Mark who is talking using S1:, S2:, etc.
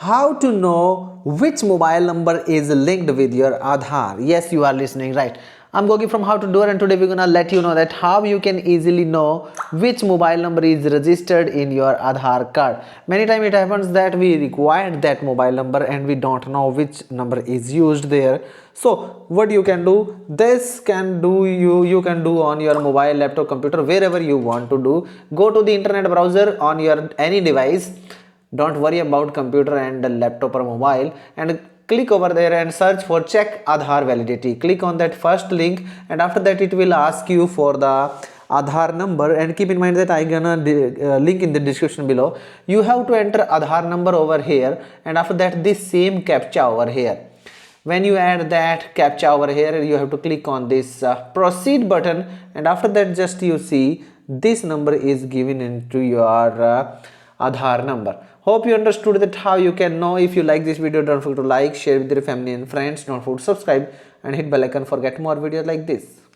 S1: How to know which mobile number is linked with your Aadhaar? Yes, you are listening right. I'm Gogi from How to Doer, and today we're gonna let you know that how you can easily know which mobile number is registered in your Aadhaar card. Many times it happens that we require that mobile number and we don't know which number is used there. So what you can do, this can do you can do on your mobile, laptop, computer, wherever you want to do. Go to the internet browser on your any device. Don't worry about computer and laptop or mobile, and click over there and search for check Aadhaar validity. Click on that first link, and after that it will ask you for the Aadhaar number. And keep in mind that I gonna link in the description below. You have to enter Aadhaar number over here, and after that this same captcha over here. When you add that captcha over here, you have to click on this proceed button, and after that just you see this number is given into your Aadhaar number. Hope you understood that how you can know. If you like this video, don't forget to like, share with your family and friends. Don't forget to subscribe and hit bell icon for get more videos like this.